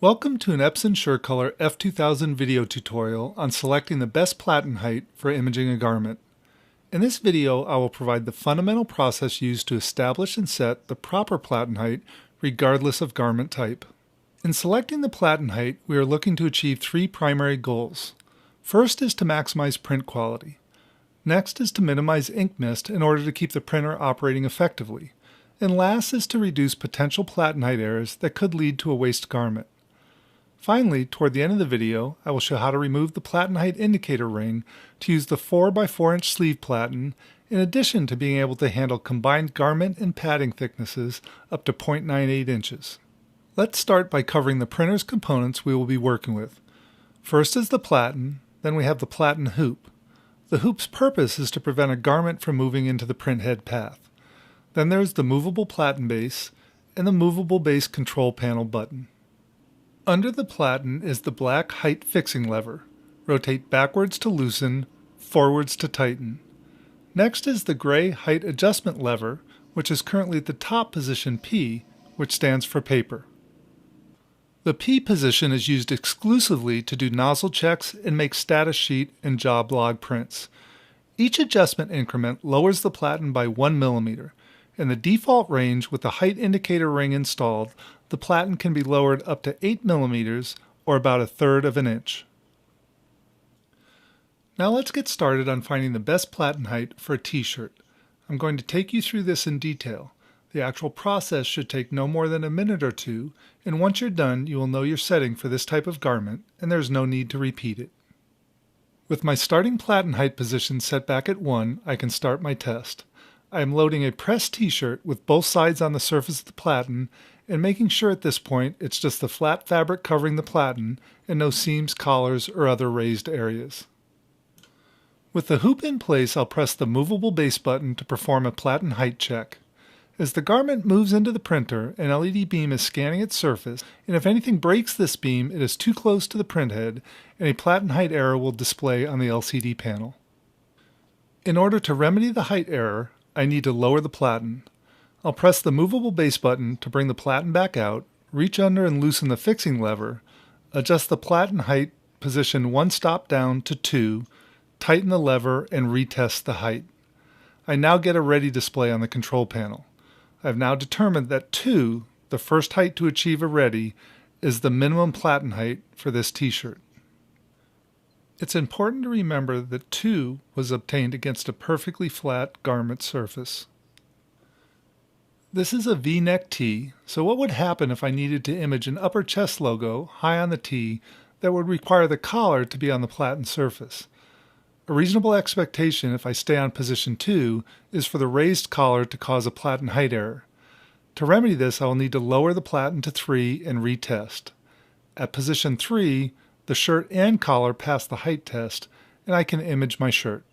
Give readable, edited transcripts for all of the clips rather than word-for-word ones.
Welcome to an Epson SureColor F2000 video tutorial on selecting the best platen height for imaging a garment. In this video, I will provide the fundamental process used to establish and set the proper platen height regardless of garment type. In selecting the platen height, we are looking to achieve three primary goals. First is to maximize print quality. Next is to minimize ink mist in order to keep the printer operating effectively. And last is to reduce potential platen height errors that could lead to a waste garment. Finally, toward the end of the video, I will show how to remove the platen height indicator ring to use the 4x4 inch sleeve platen, in addition to being able to handle combined garment and padding thicknesses up to 0.98 inches. Let's start by covering the printer's components we will be working with. First is the platen, then we have the platen hoop. The hoop's purpose is to prevent a garment from moving into the printhead path. Then there's the movable platen base and the movable base control panel button. Under the platen is the black height fixing lever. Rotate backwards to loosen, forwards to tighten. Next is the gray height adjustment lever, which is currently at the top position P, which stands for paper. The P position is used exclusively to do nozzle checks and make status sheet and job log prints. Each adjustment increment lowers the platen by 1 mm. In the default range with the height indicator ring installed, the platen can be lowered up to 8 mm or about 1/3 of an inch. Now let's get started on finding the best platen height for a t-shirt. I'm going to take you through this in detail. The actual process should take no more than a minute or two, and once you're done, you will know your setting for this type of garment, and there's no need to repeat it. With my starting platen height position set back at 1, I can start my test. I am loading a pressed t-shirt with both sides on the surface of the platen and making sure at this point it's just the flat fabric covering the platen and no seams, collars, or other raised areas. With the hoop in place, I'll press the movable base button to perform a platen height check. As the garment moves into the printer, an LED beam is scanning its surface, and if anything breaks this beam, it is too close to the printhead, and a platen height error will display on the LCD panel. In order to remedy the height error, I need to lower the platen. I'll press the movable base button to bring the platen back out, reach under and loosen the fixing lever, adjust the platen height position 1 stop down to 2, tighten the lever, and retest the height. I now get a ready display on the control panel. I've now determined that 2, the first height to achieve a ready, is the minimum platen height for this t-shirt. It's important to remember that 2 was obtained against a perfectly flat garment surface. This is a V-neck tee, so what would happen if I needed to image an upper chest logo high on the tee that would require the collar to be on the platen surface? A reasonable expectation if I stay on position 2 is for the raised collar to cause a platen height error. To remedy this, I will need to lower the platen to 3 and retest. At position 3, the shirt and collar pass the height test, and I can image my shirt.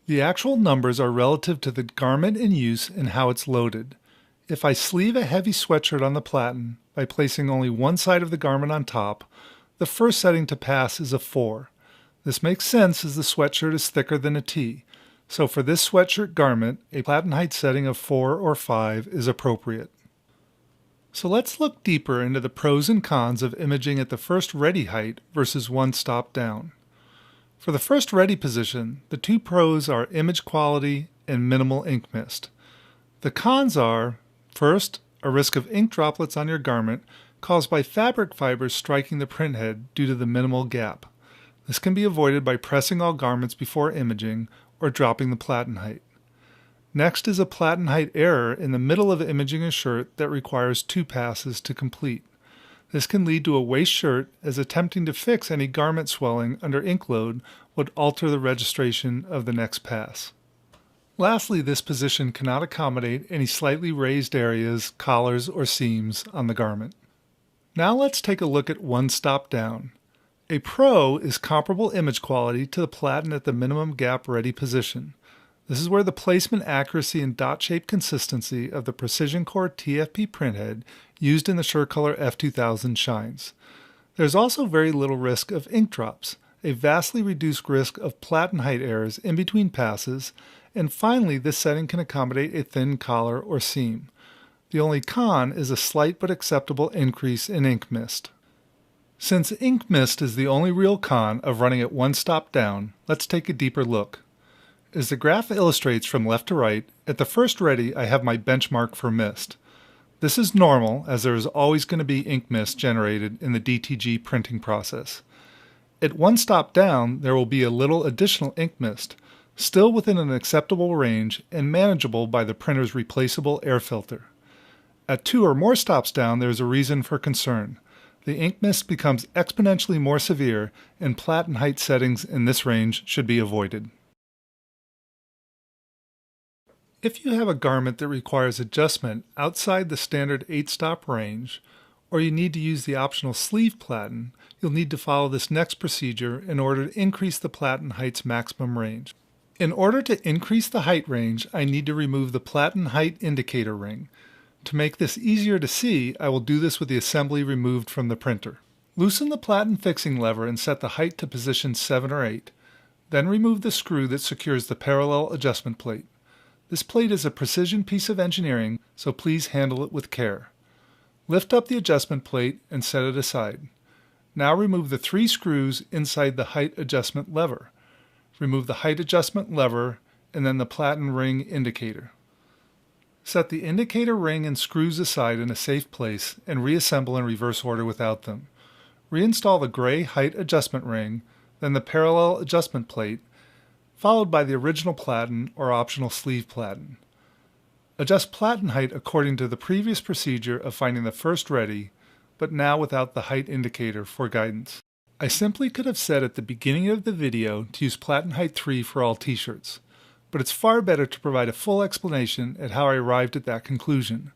The actual numbers are relative to the garment in use and how it's loaded. If I sleeve a heavy sweatshirt on the platen by placing only one side of the garment on top, the first setting to pass is a 4. This makes sense as the sweatshirt is thicker than a tee, so for this sweatshirt garment, a platen height setting of 4 or 5 is appropriate. So let's look deeper into the pros and cons of imaging at the first ready height versus 1 stop down. For the first ready position, the 2 pros are image quality and minimal ink mist. The cons are, first, a risk of ink droplets on your garment caused by fabric fibers striking the printhead due to the minimal gap. This can be avoided by pressing all garments before imaging or dropping the platen height. Next is a platen height error in the middle of imaging a shirt that requires 2 passes to complete. This can lead to a waste shirt, as attempting to fix any garment swelling under ink load would alter the registration of the next pass. Lastly, this position cannot accommodate any slightly raised areas, collars, or seams on the garment. Now let's take a look at 1 stop down. A pro is comparable image quality to the platen at the minimum gap ready position. This is where the placement accuracy and dot shape consistency of the Precision Core TFP printhead used in the SureColor F2000 shines. There's also very little risk of ink drops, a vastly reduced risk of platen height errors in between passes, and finally this setting can accommodate a thin collar or seam. The only con is a slight but acceptable increase in ink mist. Since ink mist is the only real con of running it one stop down, let's take a deeper look. As the graph illustrates from left to right, at the first ready I have my benchmark for mist. This is normal, as there is always going to be ink mist generated in the DTG printing process. At one stop down, there will be a little additional ink mist, still within an acceptable range and manageable by the printer's replaceable air filter. At 2 or more stops down, there is a reason for concern. The ink mist becomes exponentially more severe, and platen height settings in this range should be avoided. If you have a garment that requires adjustment outside the standard 8-stop range, or you need to use the optional sleeve platen, you'll need to follow this next procedure in order to increase the platen height's maximum range. In order to increase the height range, I need to remove the platen height indicator ring. To make this easier to see, I will do this with the assembly removed from the printer. Loosen the platen fixing lever and set the height to position 7 or 8. Then remove the screw that secures the parallel adjustment plate. This plate is a precision piece of engineering, so please handle it with care. Lift up the adjustment plate and set it aside. Now remove the 3 screws inside the height adjustment lever. Remove the height adjustment lever and then the platen ring indicator. Set the indicator ring and screws aside in a safe place and reassemble in reverse order without them. Reinstall the gray height adjustment ring, then the parallel adjustment plate, followed by the original platen or optional sleeve platen. Adjust platen height according to the previous procedure of finding the first ready, but now without the height indicator for guidance. I simply could have said at the beginning of the video to use platen height 3 for all t-shirts, but it's far better to provide a full explanation at how I arrived at that conclusion.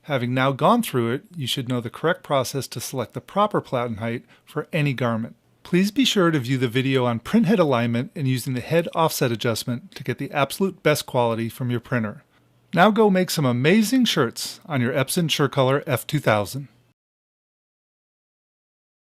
Having now gone through it, you should know the correct process to select the proper platen height for any garment. Please be sure to view the video on print head alignment and using the head offset adjustment to get the absolute best quality from your printer. Now go make some amazing shirts on your Epson SureColor F2000.